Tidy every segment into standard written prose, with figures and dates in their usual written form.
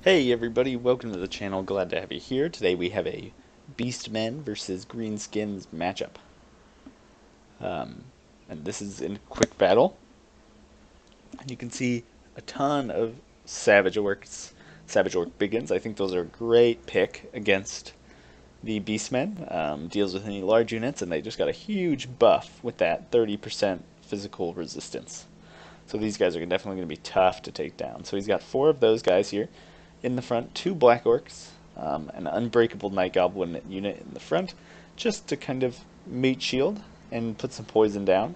Hey everybody, welcome to the channel. Glad to have you here. Today we have a Beastmen versus Greenskins matchup. And this is in quick battle. And you can see a ton of Savage Orcs, Savage Orc Biggins. I think those are a great pick against the Beastmen. Deals with any large units, and they just got a huge buff with that 30% physical resistance. So these guys are definitely going to be tough to take down. So he's got 4 of those guys here in the front, 2 Black Orcs, an Unbreakable Night Goblin unit in the front, just to kind of meat shield and put some poison down.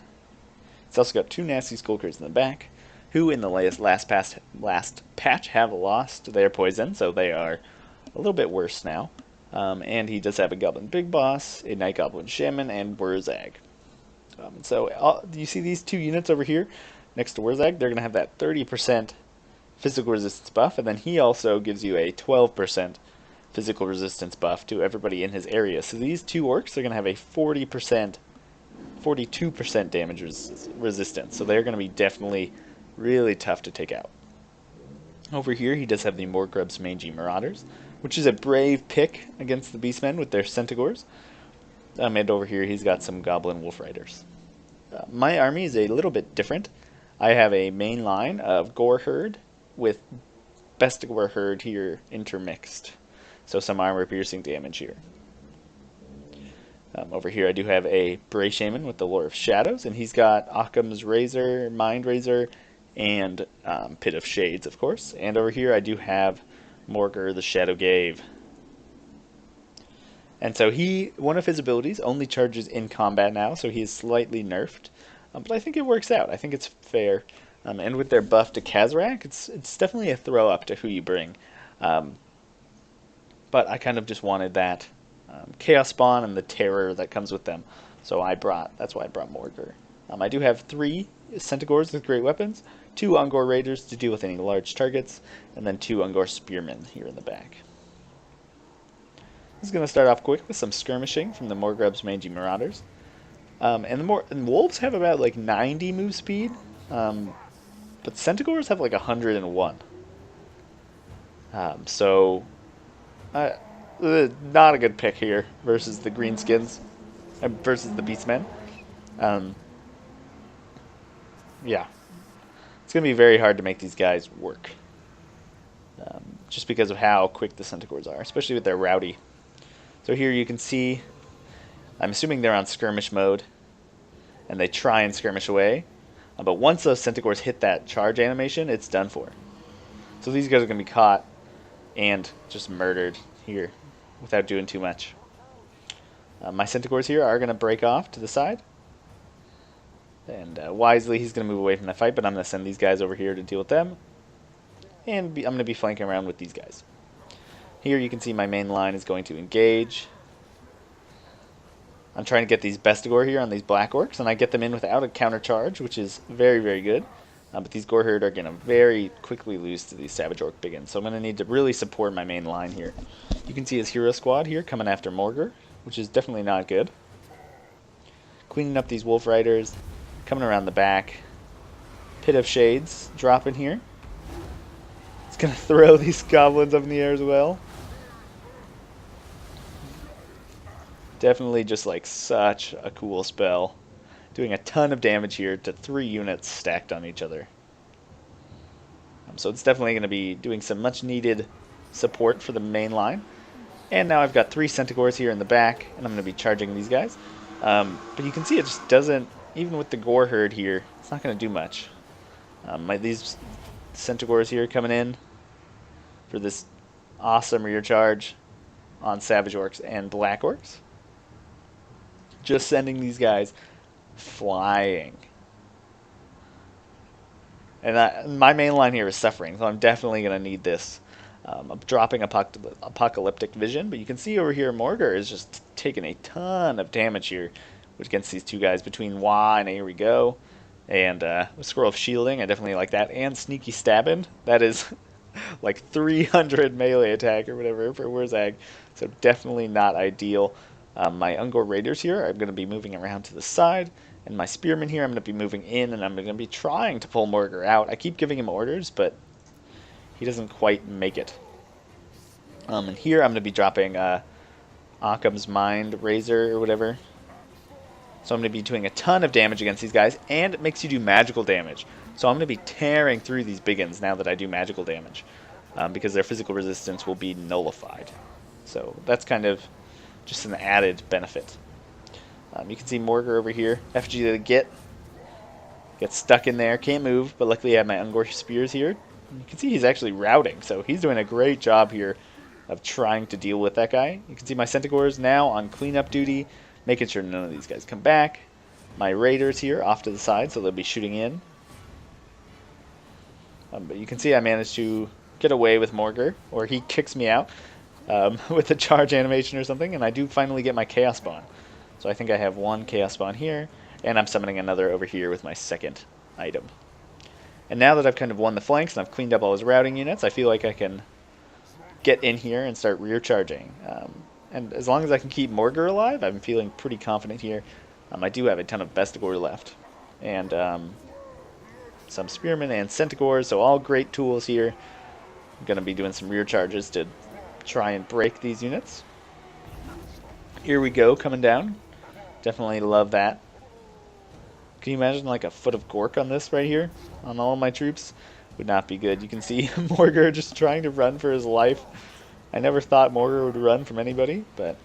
He's also got 2 Nasty Skulkers in the back, who in the last patch have lost their poison, so they are a little bit worse now. And he does have a Goblin Big Boss, a Night Goblin Shaman, and Wurzag. So you see these 2 units over here next to Wurzag? They're going to have that 30% physical resistance buff, and then he also gives you a 12% physical resistance buff to everybody in his area. So these 2 orcs are going to have a 42% damage resistance. So they're going to be definitely really tough to take out. Over here, he does have the Morgrub's Mangy Marauders, which is a brave pick against the Beastmen with their Centigors. And over here, he's got some Goblin Wolf Riders. My army is a little bit different. I have a main line of Gore Herd with Best Gore Herd here intermixed. So some armor piercing damage here. Over here I do have a Bray Shaman with the Lore of Shadows, and he's got Occam's Razor, Mind Razor, and Pit of Shades, of course. And over here I do have Morgur the Shadow Gave. And so one of his abilities only charges in combat now, so he is slightly nerfed. But I think it works out. I think it's fair. And with their buff to Kazrak, it's definitely a throw up to who you bring. But I kind of just wanted that Chaos Spawn and the terror that comes with them. So that's why I brought Morgur. I do have 3 Centigors with great weapons, 2 Ungor Raiders to deal with any large targets, and then 2 Ungor Spearmen here in the back. This is going to start off quick with some skirmishing from the Morgrub's Mangy Marauders. And Wolves have about like 90 move speed, but Centigors have like 101. So not a good pick here versus the Greenskins, versus the Beastmen. Yeah, it's going to be very hard to make these guys work, just because of how quick the Centigors are, especially with their rowdy. So here you can see, I'm assuming they're on skirmish mode, and they try and skirmish away. But once those Centigors hit that charge animation, it's done for. So these guys are going to be caught and just murdered here without doing too much. My Centigors here are going to break off to the side. And wisely, he's going to move away from that fight, but I'm going to send these guys over here to deal with them. And I'm going to be flanking around with these guys. Here you can see my main line is going to engage. I'm trying to get these Bestigor here on these Black Orcs, and I get them in without a counter charge, which is very, very good. But these Gore Herd are going to very quickly lose to these Savage Orc Biggins, so I'm going to need to really support my main line here. You can see his Hero Squad here coming after Morgur, which is definitely not good. Cleaning up these Wolf Riders, coming around the back. Pit of Shades dropping here. It's going to throw these Goblins up in the air as well. Definitely just like such a cool spell. Doing a ton of damage here to 3 units stacked on each other. So it's definitely going to be doing some much needed support for the main line. And now I've got 3 Centigors here in the back, and I'm going to be charging these guys. But you can see it just doesn't, even with the Gore Herd here, it's not going to do much. These Centigors here coming in for this awesome rear charge on Savage Orcs and Black Orcs. Just sending these guys flying. And my main line here is suffering, so I'm definitely going to need this. I'm dropping Apocalyptic Vision, but you can see over here Morgur is just taking a ton of damage here against these 2 guys between Wah and Here We Go. And Scroll of Shielding, I definitely like that. And Sneaky Stabbing, that is like 300 melee attack or whatever for Wurzag, so definitely not ideal. My Ungor Raiders here are going to be moving around to the side, and my Spearmen here I'm going to be moving in, and I'm going to be trying to pull Morgur out. I keep giving him orders, but he doesn't quite make it. And here I'm going to be dropping Occam's Mind Razor or whatever. So I'm going to be doing a ton of damage against these guys, and it makes you do magical damage. So I'm going to be tearing through these biggins now that I do magical damage, because their physical resistance will be nullified. So that's kind of just an added benefit. You can see Morgar over here, FG to the gets stuck in there, can't move, but luckily I have my Ungor Spears here. You can see he's actually routing, so he's doing a great job here of trying to deal with that guy. You can see my Centigors now on cleanup duty, making sure none of these guys come back. My Raiders here off to the side, so they'll be shooting in. But you can see I managed to get away with Morgar, or he kicks me out with a charge animation or something, and I do finally get my Chaos Spawn. So I think I have one Chaos Spawn here, and I'm summoning another over here with my second item. And now that I've kind of won the flanks and I've cleaned up all his routing units, I feel like I can get in here and start rear charging. And as long as I can keep Morgar alive, I'm feeling pretty confident here. I do have a ton of Bestigor left, and some Spearmen and Centigors, so all great tools here. I'm going to be doing some rear charges to try and break these units. Here we go, coming down. Definitely love that. Can you imagine like a foot of Gork on this right here? On all of my troops? Would not be good. You can see Morgar just trying to run for his life. I never thought Morgar would run from anybody, but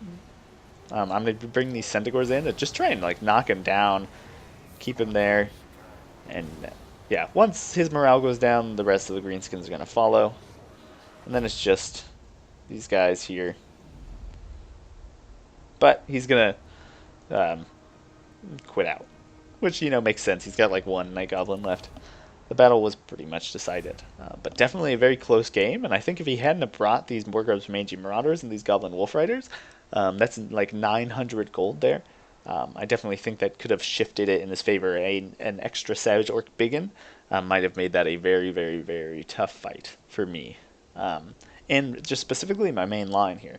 I'm going to bring these Centigors in to just try and like knock him down, keep him there, and yeah, once his morale goes down, the rest of the greenskins are going to follow, and then it's just these guys here. But he's going to quit out, which, you know, makes sense. He's got like one Night Goblin left. The battle was pretty much decided, but definitely a very close game, and I think if he hadn't have brought these Morgarb's Mangy Marauders and these Goblin Wolf Riders, that's like 900 gold there. I definitely think that could have shifted it in his favor. An extra Savage Orc Biggin might have made that a very, very, very tough fight for me, and just specifically my main line here.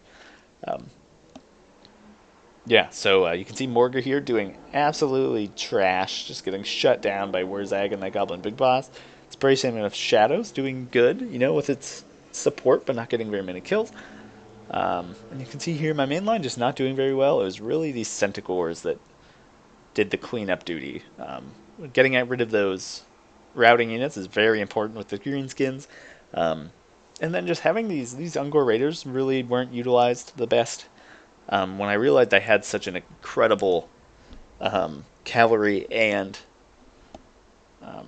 Yeah, so you can see Morgar here doing absolutely trash, just getting shut down by Wurzag and that Goblin Big Boss. Spray Salmon of Shadows doing good, you know, with its support, but not getting very many kills. And you can see here my main line just not doing very well. It was really these Centigors that did the cleanup duty. Getting rid of those routing units is very important with the greenskins. And then just having these Ungor Raiders really weren't utilized the best. When I realized I had such an incredible cavalry and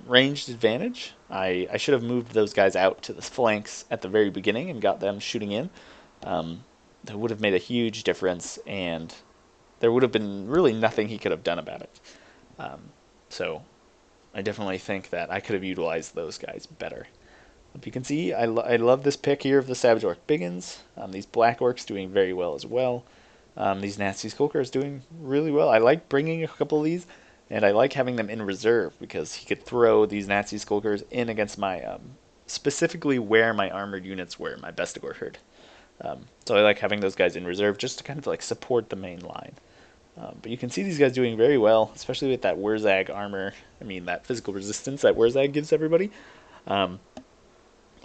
ranged advantage, I should have moved those guys out to the flanks at the very beginning and got them shooting in. That would have made a huge difference, and there would have been really nothing he could have done about it. So I definitely think that I could have utilized those guys better. You can see I love this pick here of the Savage Orc Biggins. These Black Orcs doing very well as well. These Nasty Skulkers doing really well. I like bringing a couple of these, and I like having them in reserve because he could throw these Nasty Skulkers in against my, specifically where my armored units were, my Bestigor herd. So I like having those guys in reserve just to kind of like support the main line. But you can see these guys doing very well, especially with that Wurzag armor. I mean, that physical resistance that Wurzag gives everybody.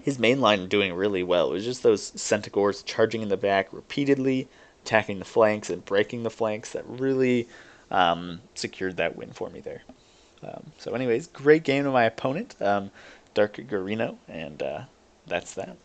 His main line doing really well. It was just those Centigors charging in the back repeatedly, attacking the flanks and breaking the flanks that really secured that win for me there. So anyways, great game to my opponent, Dark Garino, and that's that.